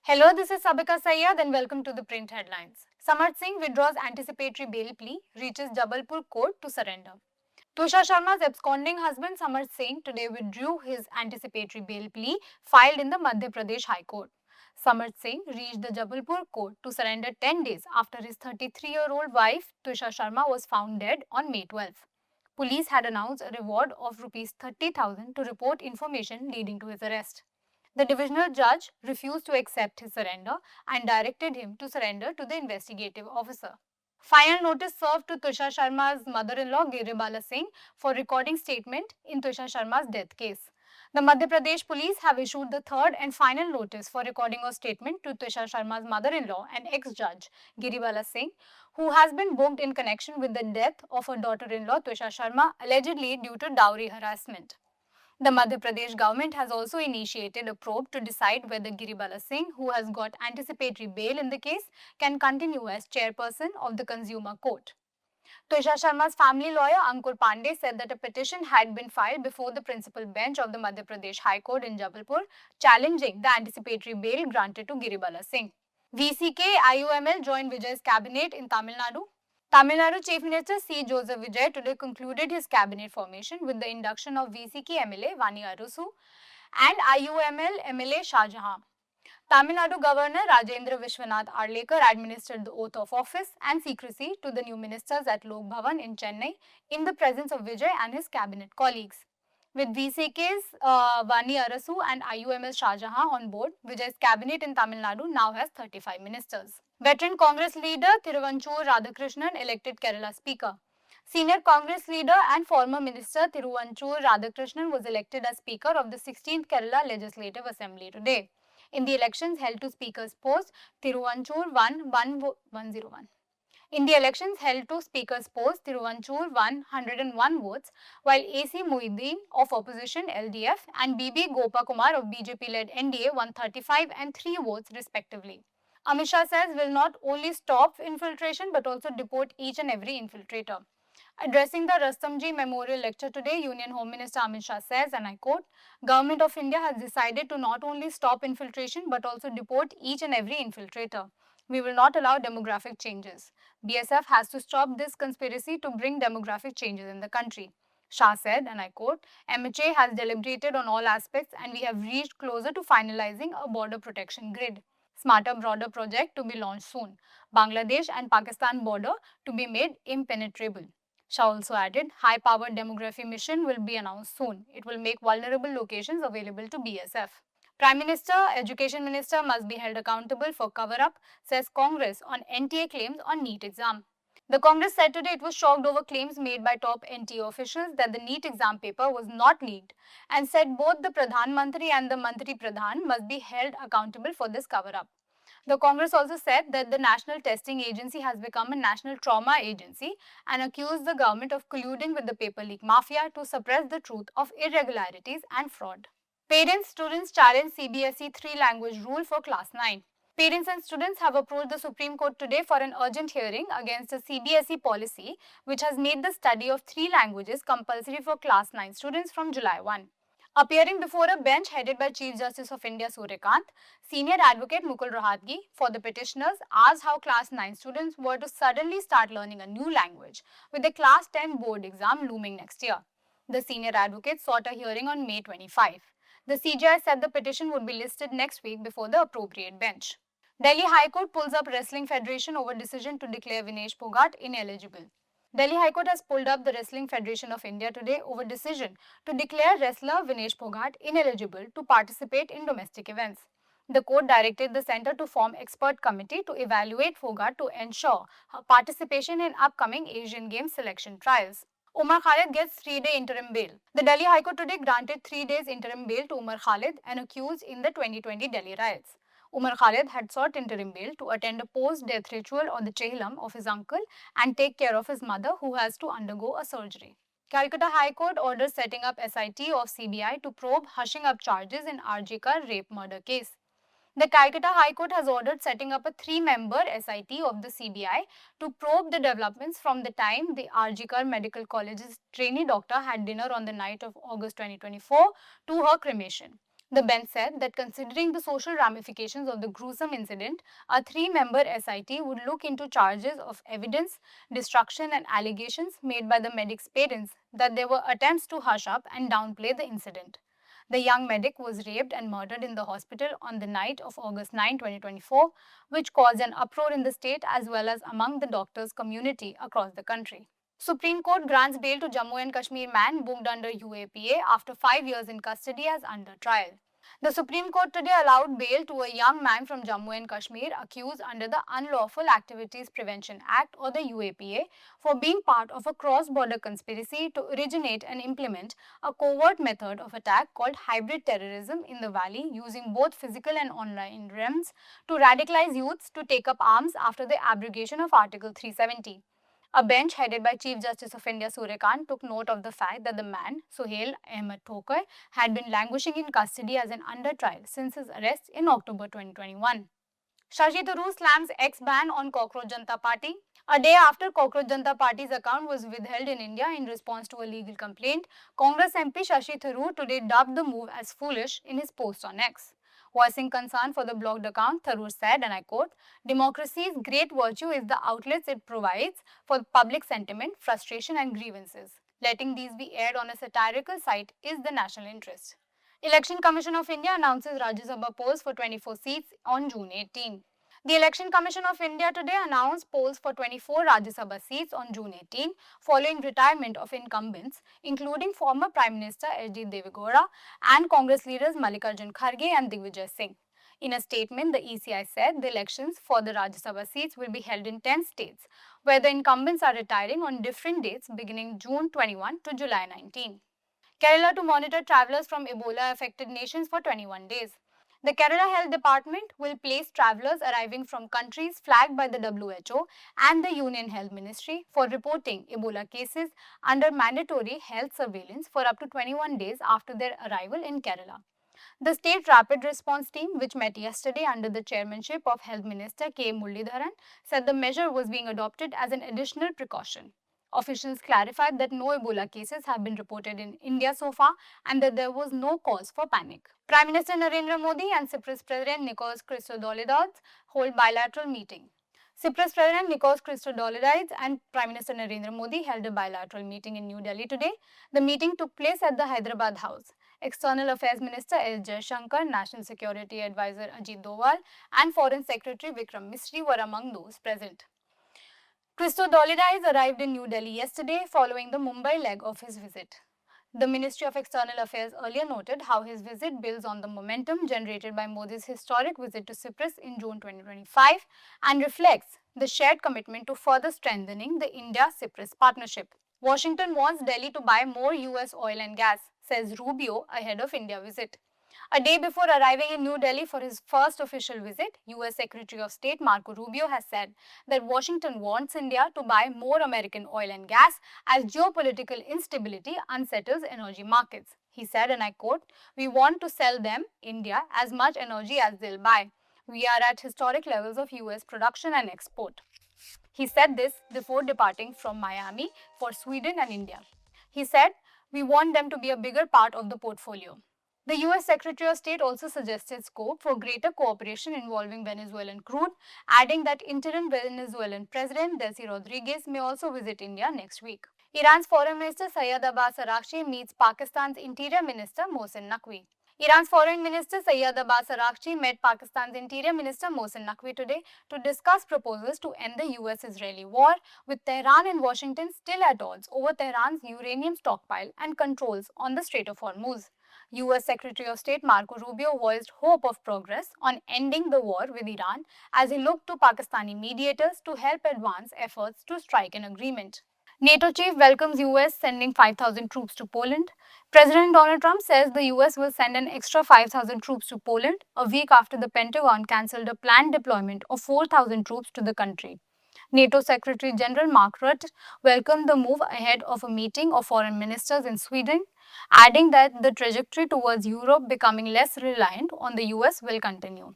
Hello, this is Sabika Syed and welcome to the print headlines. Samarth Singh withdraws anticipatory bail plea, reaches Jabalpur court to surrender. Tosha Sharma's absconding husband Samarth Singh today withdrew his anticipatory bail plea filed in the Madhya Pradesh High Court. Samarth Singh reached the Jabalpur court to surrender 10 days after his 33-year-old wife Twisha Sharma was found dead on May 12. Police had announced a reward of Rs 30,000 to report information leading to his arrest. The divisional judge refused to accept his surrender and directed him to surrender to the investigative officer. Final notice served to Twisha Sharma's mother-in-law Giribala Singh for recording statement in Twisha Sharma's death case. The Madhya Pradesh Police have issued the third and final notice for recording a statement to Twisha Sharma's mother-in-law and ex-judge Giribala Singh, who has been booked in connection with the death of her daughter-in-law Twisha Sharma, allegedly due to dowry harassment. The Madhya Pradesh government has also initiated a probe to decide whether Giribala Singh, who has got anticipatory bail in the case, can continue as chairperson of the Consumer Court. Twisha Sharma's family lawyer Ankur Pandey said that a petition had been filed before the principal bench of the Madhya Pradesh High Court in Jabalpur challenging the anticipatory bail granted to Giribala Singh. VCK IUML joined Vijay's cabinet in Tamil Nadu. Tamil Nadu Chief Minister C. Joseph Vijay today concluded his cabinet formation with the induction of VCK MLA Vani Arasu and IUML MLA Shah Jahan. Tamil Nadu Governor Rajendra Vishwanath Arlekar administered the oath of office and secrecy to the new ministers at Lok Bhavan in Chennai in the presence of Vijay and his cabinet colleagues. With VCK's Vani Arasu and IUML Shah Jahan on board, Vijay's cabinet in Tamil Nadu now has 35 ministers. Veteran Congress leader Thiruvanchoor Radhakrishnan elected Kerala Speaker. Senior Congress leader and former Minister Thiruvanchoor Radhakrishnan was elected as Speaker of the 16th Kerala Legislative Assembly today. In the elections held to Speaker's post, Thiruvanchoor won 101. In the elections held to Speaker's post, Thiruvanchoor won 101 votes, while AC Muhyiddin of opposition LDF and BB Gopakumar of BJP-led NDA won 35 and 3 votes respectively. Amit Shah says will not only stop infiltration but also deport each and every infiltrator. Addressing the Rastamji Memorial Lecture today, Union Home Minister Amit Shah says, and I quote, "Government of India has decided to not only stop infiltration but also deport each and every infiltrator. We will not allow demographic changes. BSF has to stop this conspiracy to bring demographic changes in the country." Shah said, and I quote, "MHA has deliberated on all aspects and we have reached closer to finalizing a border protection grid. Smarter border project to be launched soon. Bangladesh and Pakistan border to be made impenetrable." Shah also added, high-powered demography mission will be announced soon. It will make vulnerable locations available to BSF. Prime Minister, Education Minister must be held accountable for cover-up, says Congress on NTA claims on NEET exam. The Congress said today it was shocked over claims made by top NTA officials that the NEET exam paper was not leaked and said both the Pradhan Mantri and the Mantri Pradhan must be held accountable for this cover-up. The Congress also said that the National Testing Agency has become a national trauma agency and accused the government of colluding with the paper leak mafia to suppress the truth of irregularities and fraud. Parents, students challenge CBSE 3-language rule for class 9. Parents and students have approached the Supreme Court today for an urgent hearing against the CBSE policy which has made the study of 3 languages compulsory for class 9 students from July 1. Appearing before a bench headed by Chief Justice of India Suryakant, Senior Advocate Mukul Rohatgi for the petitioners asked how class 9 students were to suddenly start learning a new language with the class 10 board exam looming next year. The senior advocate sought a hearing on May 25. The CJI said the petition would be listed next week before the appropriate bench. Delhi High Court pulls up Wrestling Federation over decision to declare Vinesh Phogat ineligible. Delhi High Court has pulled up the Wrestling Federation of India today over decision to declare wrestler Vinesh Phogat ineligible to participate in domestic events. The court directed the centre to form expert committee to evaluate Phogat to ensure her participation in upcoming Asian Games selection trials. Umar Khalid gets 3-day interim bail. The Delhi High Court today granted 3 days interim bail to Umar Khalid, an accused in the 2020 Delhi riots. Umar Khalid had sought interim bail to attend a post-death ritual on the Chehlam of his uncle and take care of his mother who has to undergo a surgery. Calcutta High Court orders setting up SIT of CBI to probe hushing up charges in RJ rape murder case. The Calcutta High Court has ordered setting up a 3-member SIT of the CBI to probe the developments from the time the RJ Medical College's trainee doctor had dinner on the night of August 2024 to her cremation. The bench said that considering the social ramifications of the gruesome incident, a three-member SIT would look into charges of evidence, destruction and allegations made by the medic's parents that there were attempts to hush up and downplay the incident. The young medic was raped and murdered in the hospital on the night of August 9, 2024, which caused an uproar in the state as well as among the doctors' community across the country. Supreme Court grants bail to Jammu and Kashmir man booked under UAPA after 5 years in custody as under trial. The Supreme Court today allowed bail to a young man from Jammu and Kashmir accused under the Unlawful Activities Prevention Act or the UAPA for being part of a cross-border conspiracy to originate and implement a covert method of attack called hybrid terrorism in the valley using both physical and online realms to radicalize youths to take up arms after the abrogation of Article 370. A bench headed by Chief Justice of India Surya Kant took note of the fact that the man, Suhail Ahmed Thokar, had been languishing in custody as an under trial since his arrest in October 2021. Shashi Tharoor slams ex-ban on Cockroach Janata Party. A day after Cockroach Janata Party's account was withheld in India in response to a legal complaint, Congress MP Shashi Tharoor today dubbed the move as foolish in his post on X. Voicing concern for the blocked account, Tharoor said, and I quote, "Democracy's great virtue is the outlets it provides for public sentiment, frustration and grievances. Letting these be aired on a satirical site is the national interest." Election Commission of India announces Rajya Sabha polls for 24 seats on June 18. The Election Commission of India today announced polls for 24 Rajya Sabha seats on June 18 following retirement of incumbents including former Prime Minister H.D. Devegowda and Congress leaders Mallikarjun Kharge and Digvijay Singh. In a statement, the ECI said the elections for the Rajya Sabha seats will be held in 10 states where the incumbents are retiring on different dates beginning June 21 to July 19. Kerala to monitor travellers from Ebola-affected nations for 21 days. The Kerala Health Department will place travellers arriving from countries flagged by the WHO and the Union Health Ministry for reporting Ebola cases under mandatory health surveillance for up to 21 days after their arrival in Kerala. The State Rapid Response Team, which met yesterday under the chairmanship of Health Minister K. Muralidharan, said the measure was being adopted as an additional precaution. Officials clarified that no Ebola cases have been reported in India so far and that there was no cause for panic. Prime Minister Narendra Modi and Cyprus President Nikos Christodoulides hold bilateral meeting. Cyprus President Nikos Christodoulides and Prime Minister Narendra Modi held a bilateral meeting in New Delhi today. The meeting took place at the Hyderabad House. External Affairs Minister S. Jaishankar, National Security Advisor Ajit Doval and Foreign Secretary Vikram Misri were among those present. Christodoulides arrived in New Delhi yesterday following the Mumbai leg of his visit. The Ministry of External Affairs earlier noted how his visit builds on the momentum generated by Modi's historic visit to Cyprus in June 2025 and reflects the shared commitment to further strengthening the India-Cyprus partnership. Washington wants Delhi to buy more U.S. oil and gas, says Rubio ahead of India visit. A day before arriving in New Delhi for his first official visit, U.S. Secretary of State Marco Rubio has said that Washington wants India to buy more American oil and gas as geopolitical instability unsettles energy markets. He said, and I quote, "We want to sell them, India, as much energy as they'll buy. We are at historic levels of U.S. production and export." He said this before departing from Miami for Sweden and India. He said, "We want them to be a bigger part of the portfolio." The U.S. Secretary of State also suggested scope for greater cooperation involving Venezuelan crude, adding that interim Venezuelan President Delcy Rodriguez may also visit India next week. Iran's Foreign Minister Syed Abbas Araghchi meets Pakistan's Interior Minister Mohsin Naqvi. Iran's Foreign Minister Syed Abbas Araghchi met Pakistan's Interior Minister Mohsin Naqvi today to discuss proposals to end the U.S. Israeli war, with Tehran and Washington still at odds over Tehran's uranium stockpile and controls on the Strait of Hormuz. U.S. Secretary of State Marco Rubio voiced hope of progress on ending the war with Iran as he looked to Pakistani mediators to help advance efforts to strike an agreement. NATO chief welcomes U.S. sending 5,000 troops to Poland. President Donald Trump says the U.S. will send an extra 5,000 troops to Poland a week after the Pentagon cancelled a planned deployment of 4,000 troops to the country. NATO Secretary General Mark Rutte welcomed the move ahead of a meeting of foreign ministers in Sweden, adding that the trajectory towards Europe becoming less reliant on the US will continue.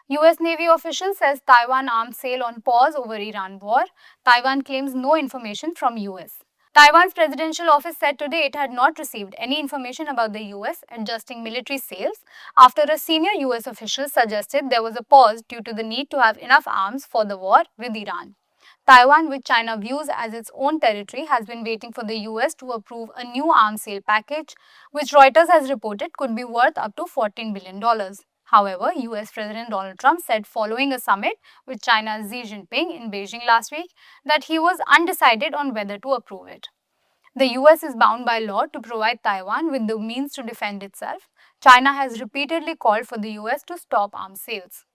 US Navy official says Taiwan arms sail on pause over Iran war. Taiwan claims no information from US. Taiwan's presidential office said today it had not received any information about the US adjusting military sales after a senior US official suggested there was a pause due to the need to have enough arms for the war with Iran. Taiwan, which China views as its own territory, has been waiting for the US to approve a new arms sale package, which Reuters has reported could be worth up to $14 billion. However, US President Donald Trump said following a summit with China's Xi Jinping in Beijing last week that he was undecided on whether to approve it. The US is bound by law to provide Taiwan with the means to defend itself. China has repeatedly called for the US to stop arms sales.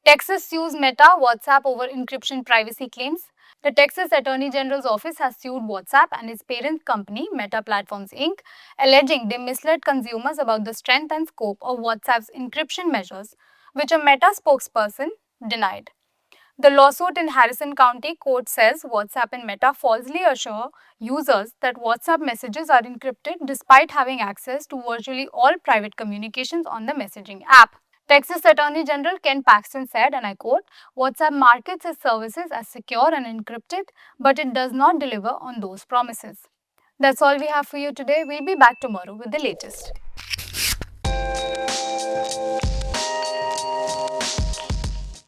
Texas sues Meta, WhatsApp over encryption privacy claims. The Texas Attorney General's office has sued WhatsApp and its parent company, Meta Platforms Inc., alleging they misled consumers about the strength and scope of WhatsApp's encryption measures, which a Meta spokesperson denied. The lawsuit in Harrison County court says WhatsApp and Meta falsely assure users that WhatsApp messages are encrypted despite having access to virtually all private communications on the messaging app. Texas Attorney General Ken Paxton said, and I quote, WhatsApp markets its services as secure and encrypted, but it does not deliver on those promises. That's all we have for you today. We'll be back tomorrow with the latest.